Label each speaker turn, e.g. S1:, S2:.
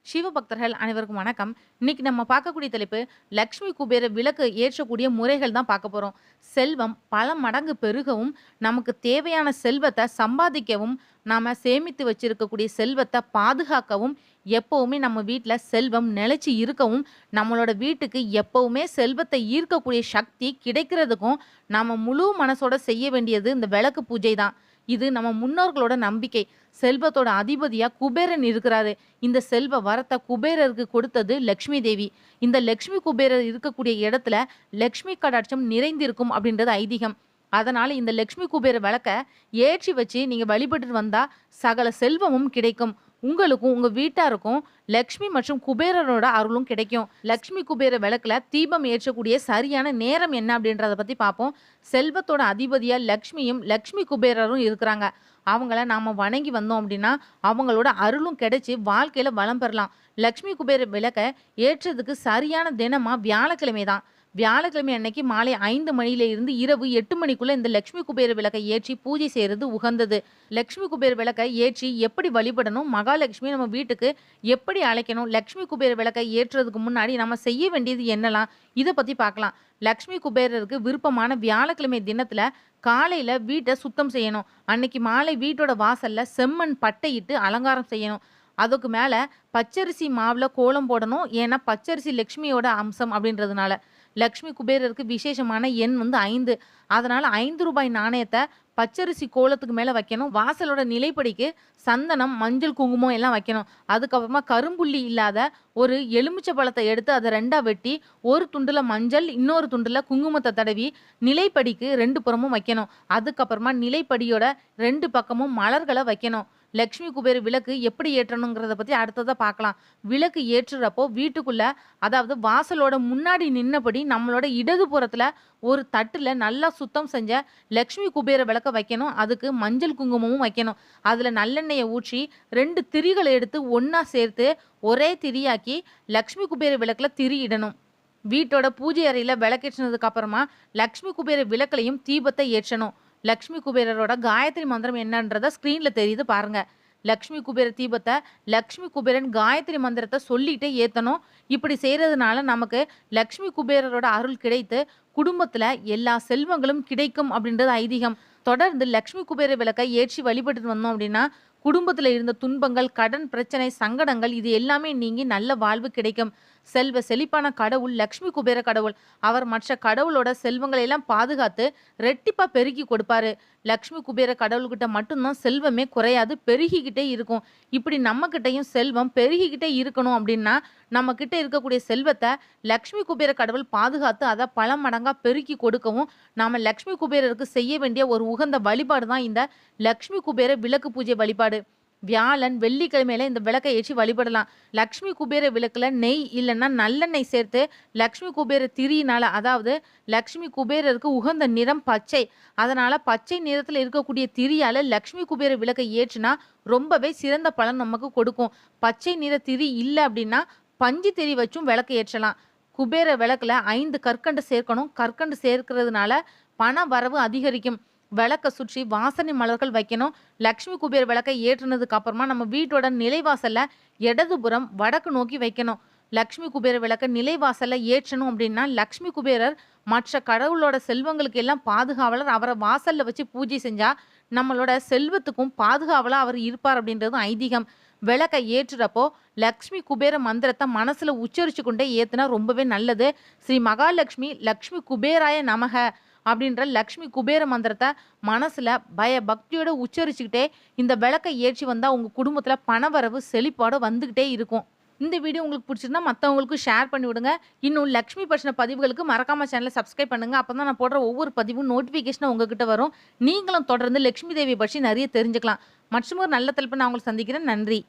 S1: சிவபக்தர்கள் அனைவருக்கும் வணக்கம். இன்னைக்கு நம்ம பார்க்கக்கூடிய தலைப்பு லக்ஷ்மி குபேர விளக்கு ஏற்றக்கூடிய முறைகள் தான் பார்க்க போறோம். செல்வம் பல மடங்கு பெருகவும், நமக்கு தேவையான செல்வத்த சம்பாதிக்கவும், நாம சேமித்து வச்சிருக்கக்கூடிய செல்வத்த பாதுகாக்கவும், எப்பவுமே நம்ம வீட்ல செல்வம் நிலைச்சு இருக்கவும், நம்மளோட வீட்டுக்கு எப்பவுமே செல்வத்தை ஈர்க்கக்கூடிய சக்தி கிடைக்கிறதுக்கும், நாம முழு மனசோட செய்ய வேண்டியது இந்த விளக்கு பூஜை தான். இது நம்ம முன்னோர்களோட நம்பிக்கை. செல்வத்தோட அதிபதியா குபேரன் இருக்கிறாரு. இந்த செல்வ வரத்தை குபேரருக்கு கொடுத்தது லக்ஷ்மி தேவி. இந்த லக்ஷ்மி குபேரர் இருக்கக்கூடிய இடத்துல லக்ஷ்மி கடாட்சம் நிறைந்திருக்கும் அப்படின்றது ஐதீகம். அதனால இந்த லக்ஷ்மி குபேர விளக்க ஏற்றி வச்சு நீங்க வழிபட்டு வந்தா சகல செல்வமும் கிடைக்கும். உங்களுக்கும் உங்க வீட்டாருக்கும் லக்ஷ்மி மற்றும் குபேரரோட அருளும் கிடைக்கும். லக்ஷ்மி குபேர விளக்குல தீபம் ஏற்றக்கூடிய சரியான நேரம் என்ன அப்படின்றத பத்தி பார்ப்போம். செல்வத்தோட அதிபதியா லக்ஷ்மியும் லக்ஷ்மி குபேரரும் இருக்கிறாங்க. அவங்கள நாம வணங்கி வந்தோம் அப்படின்னா அவங்களோட அருளும் கிடைச்சி வாழ்க்கையில வளம் பெறலாம். லக்ஷ்மி குபேர விளக்க ஏற்றதுக்கு சரியான தினமா வியாழக்கிழமை தான். வியாழக்கிழமை அன்னைக்கு மாலை 5 மணியில இருந்து இரவு 8 மணிக்குள்ள இந்த லக்ஷ்மி குபேர விளக்கை ஏற்றி பூஜை செய்யறது உகந்தது. லக்ஷ்மி குபேர விளக்கை ஏற்றி எப்படி வழிபடணும், மகாலட்சுமி நம்ம வீட்டுக்கு எப்படி அழைக்கணும், லக்ஷ்மி குபேர விளக்கை ஏற்றுறதுக்கு முன்னாடி நம்ம செய்ய வேண்டியது என்னலாம், இதை பத்தி பார்க்கலாம். லக்ஷ்மி குபேரருக்கு விருப்பமான வியாழக்கிழமை தினத்துல காலையில வீட்டை சுத்தம் செய்யணும். அன்னைக்கு மாலை வீட்டோட வாசல்ல செம்மண் பட்டையிட்டு அலங்காரம் செய்யணும். அதுக்கு மேல பச்சரிசி மாவுல கோலம் போடணும். ஏன்னா பச்சரிசி லக்ஷ்மியோட அம்சம் அப்படின்றதுனால. லக்ஷ்மி குபேரருக்கு விசேஷமான எண் 5. அதனால 5 ரூபாய் நாணயத்தை பச்சரிசி கோலத்துக்கு மேல வைக்கணும். வாசலோட நிலைப்படிக்கு சந்தனம், மஞ்சள், குங்குமம் எல்லாம் வைக்கணும். அதுக்கப்புறமா கரும்புள்ளி இல்லாத ஒரு எலுமிச்சை பழத்தை எடுத்து அதை 2ஆ வெட்டி ஒரு துண்டுல மஞ்சள், இன்னொரு துண்டுல குங்குமத்தை தடவி நிலைப்படிக்கு 2 புறமும் வைக்கணும். அதுக்கப்புறமா நிலைப்படியோட 2 பக்கமும் மலர்களை வைக்கணும். லக்ஷ்மி குபேர விளக்கு எப்படி ஏற்றணுங்கிறத பத்தி அடுத்ததா பார்க்கலாம். விளக்கு ஏற்றுறப்போ வீட்டுக்குள்ள, அதாவது வாசலோட முன்னாடி நின்னபடி நம்மளோட இடது புறத்துல ஒரு தட்டுல நல்லா சுத்தம் செஞ்ச லக்ஷ்மி குபேர விளக்க வைக்கணும். அதுக்கு மஞ்சள் குங்குமமும் வைக்கணும். அதுல நல்லெண்ணெயை ஊற்றி 2 திரிகளை எடுத்து ஒண்ணா சேர்த்து ஒரே திரியாக்கி லக்ஷ்மி குபேர விளக்குல திரி இடணும். வீட்டோட பூஜை அறையில விளக்கேற்றினதுக்கு அப்புறமா லக்ஷ்மி குபேர விளக்குலையும் தீபத்தை ஏற்றணும். லக்ஷ்மி குபேரரோட காயத்ரி மந்திரம் என்னன்றத ஸ்க்ரீன்ல தெரியுது பாருங்க. லக்ஷ்மி குபேர தீபத்தை லக்ஷ்மி குபேரன் காயத்ரி மந்திரத்தை சொல்லிட்டே ஏத்தணும். இப்படி செய்யறதுனால நமக்கு லக்ஷ்மி குபேரரோட அருள் கிடைத்து குடும்பத்துல எல்லா செல்வங்களும் கிடைக்கும் அப்படின்றது ஐதீகம். தொடர்ந்து லக்ஷ்மி குபேர விளக்கை ஏற்றி வழிபட்டு வந்தோம் அப்படின்னா குடும்பத்துல இருந்த துன்பங்கள், கடன் பிரச்சனை, சங்கடங்கள் இது எல்லாமே நீங்கி நல்ல வாழ்வு கிடைக்கும். செல்வ செழிப்பான கடவுள் லக்ஷ்மி குபேர கடவுள். அவர் மற்ற கடவுளோட செல்வங்களை எல்லாம் பாதுகாத்து ரெட்டிப்பா பெருக்கி கொடுப்பாரு. லக்ஷ்மி குபேர கடவுள்கிட்ட மட்டும்தான் செல்வமே குறையாது, பெருகிக்கிட்டே இருக்கும். இப்படி நம்ம கிட்டையும் செல்வம் பெருகிக்கிட்டே இருக்கணும் அப்படின்னா நம்ம கிட்ட இருக்கக்கூடிய செல்வத்தை லக்ஷ்மி குபேர கடவுள் பாதுகாத்து அதை பல மடங்கா பெருக்கி கொடுக்கவும் நாம லக்ஷ்மி குபேரருக்கு செய்ய வேண்டிய ஒரு உகந்த வழிபாடு தான் இந்த லக்ஷ்மி குபேர விளக்கு பூஜை வழிபாடு. வியாழன், வெள்ளிக்கிழமையில இந்த விளக்கை ஏற்றி வழிபடலாம். லக்ஷ்மி குபேர விளக்குல நெய் இல்லைன்னா நல்லெண்ணெய் சேர்த்து லக்ஷ்மி குபேர திரியினால, அதாவது லக்ஷ்மி குபேரருக்கு உகந்த நிறம் பச்சை. அதனால பச்சை நிறத்துல இருக்கக்கூடிய திரியால லக்ஷ்மி குபேர விளக்கை ஏற்றினா ரொம்பவே சிறந்த பலன் நமக்கு கொடுக்கும். பச்சை நிற திரி இல்லை அப்படின்னா பஞ்சு திரி வச்சும் விளக்கு ஏற்றலாம். குபேர விளக்குல 5 கற்கண்டு சேர்க்கணும். கற்கண்டு சேர்க்கிறதுனால பண வரவு அதிகரிக்கும். விளக்கை சுற்றி வாசனை மலர்கள் வைக்கணும். லக்ஷ்மி குபேர விளக்கை ஏற்றுனதுக்கு அப்புறமா நம்ம வீட்டோட நிலைவாசல்ல இடதுபுறம் வடக்கு நோக்கி வைக்கணும். லக்ஷ்மி குபேர விளக்க நிலைவாசல்ல ஏற்றணும் அப்படின்னா லக்ஷ்மி குபேரர் மற்ற கடவுளோட செல்வங்களுக்கு எல்லாம் பாதுகாவலர். அவரை வாசல்ல வச்சு பூஜை செஞ்சா நம்மளோட செல்வத்துக்கும் பாதுகாவலா அவர் இருப்பார் அப்படின்றது ஐதீகம். விளக்கை ஏற்றுறப்போ லக்ஷ்மி குபேர மந்திரத்தை மனசுல உச்சரிச்சு கொண்டே ஏத்துனா ரொம்பவே நல்லது. ஸ்ரீ மகாலட்சுமி லக்ஷ்மி குபேராய நமக அப்படின்ற லக்ஷ்மி குபேர மந்திரத்தை மனசுல பக்தியோட உச்சரிச்சுக்கிட்டே இந்த விளக்கை ஏற்றி வந்தா உங்க குடும்பத்துல பணவரவு செழிப்போட வந்துகிட்டே இருக்கும். இந்த வீடியோ உங்களுக்கு பிடிச்சிருந்தா மற்றவங்களுக்கும் ஷேர் பண்ணி விடுங்க. இன்னும் லக்ஷ்மி பற்றின பதிவுகளுக்கு மறக்காம சேனலை சப்ஸ்கிரைப் பண்ணுங்க. அப்பதான் நான் போடுற ஒவ்வொரு பதிவும் நோட்டிஃபிகேஷன் உங்ககிட்ட வரும். நீங்களும் தொடர்ந்து லக்ஷ்மி தேவியை பற்றி நிறைய தெரிஞ்சுக்கலாம். மற்றும் ஒரு நல்ல தலைப்பு நான் உங்களை சந்திக்கிறேன். நன்றி.